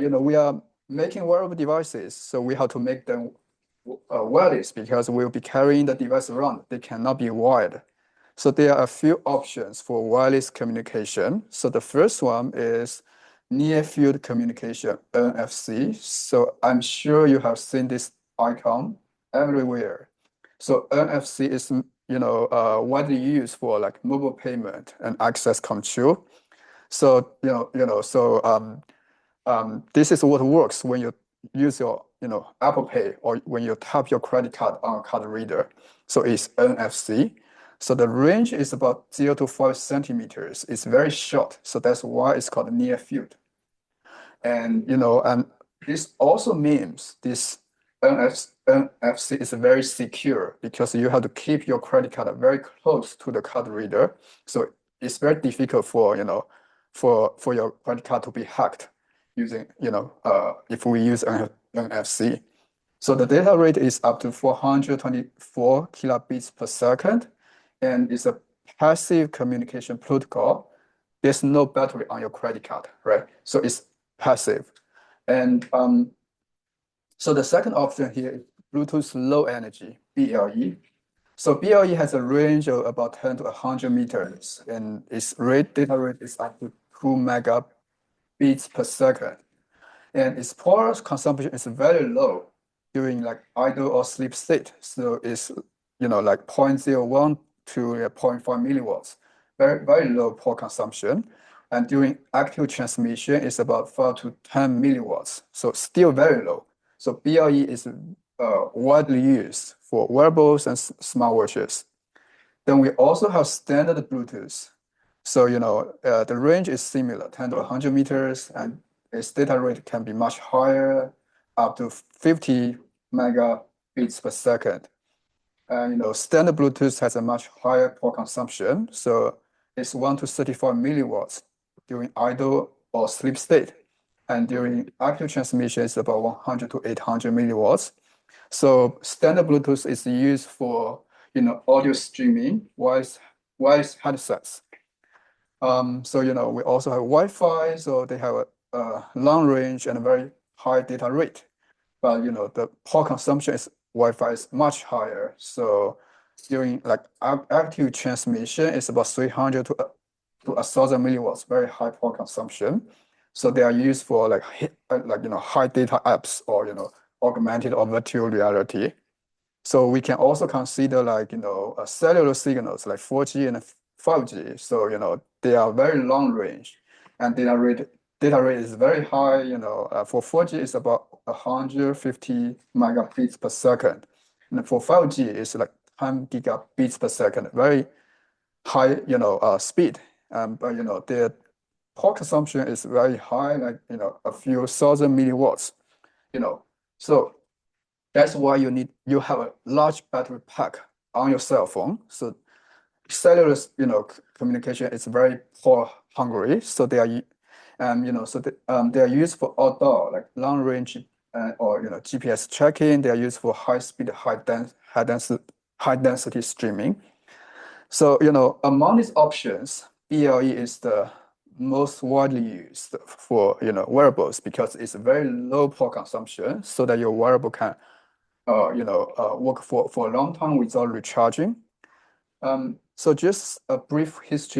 we are making wearable devices, so we have to make them wireless because we'll be carrying the device around. They cannot be wired. So there are a few options for wireless communication. So the first one is near field communication, NFC. So I'm sure you have seen this icon everywhere. So NFC is, widely used for like mobile payment and access control. So, this is what works when you use your, Apple Pay or when you tap your credit card on a card reader. So it's NFC. So the range is about 0 to 5 centimeters. It's very short. So that's why it's called near field. And this also means this NFC is very secure because you have to keep your credit card very close to the card reader. So it's very difficult for, for your credit card to be hacked using, if we use NFC. So the data rate is up to 424 kilobits per second, and it's a passive communication protocol. There's no battery on your credit card, right? So it's passive. And so the second option here is Bluetooth Low Energy, BLE. So BLE has a range of about 10 to 100 meters, and its data rate is up to 2 megabits per second. And its power consumption is very low during like idle or sleep state. So it's, like 0.01 to 0.5 milliwatts, very, very low power consumption. And during active transmission, it's about 5 to 10 milliwatts. So still very low. So BLE is widely used for wearables and smartwatches. Then we also have standard Bluetooth. So, the range is similar, 10 to 100 meters, and its data rate can be much higher, up to 50 megabits per second. And, standard Bluetooth has a much higher power consumption. So it's 1 to 35 milliwatts during idle or sleep state. And during active transmission, it's about 100 to 800 milliwatts. So standard Bluetooth is used for, audio streaming, wireless headsets. So, we also have Wi-Fi, so they have a long range and a very high data rate. But, the power consumption is Wi-Fi is much higher. So during like active transmission, it's about 300 to 1,000 milliwatts, very high power consumption. So they are used for like high data apps or, augmented or virtual reality. So we can also consider like, cellular signals like 4G and 5G. So, they are very long range and data rate is very high. For 4G, it's about 150 megabits per second. And for 5G, it's like 10 gigabits per second, very high, speed. But, their power consumption is very high, like, a few thousand milliwatts, So that's why you have a large battery pack on your cell phone. So cellular, communication is very power hungry. So they are, they are used for outdoor, like long range or, GPS tracking. They are used for high speed, high density streaming. So, among these options, BLE is the most widely used for, wearables because it's very low power consumption so that your wearable can, work for a long time without recharging. So just a brief history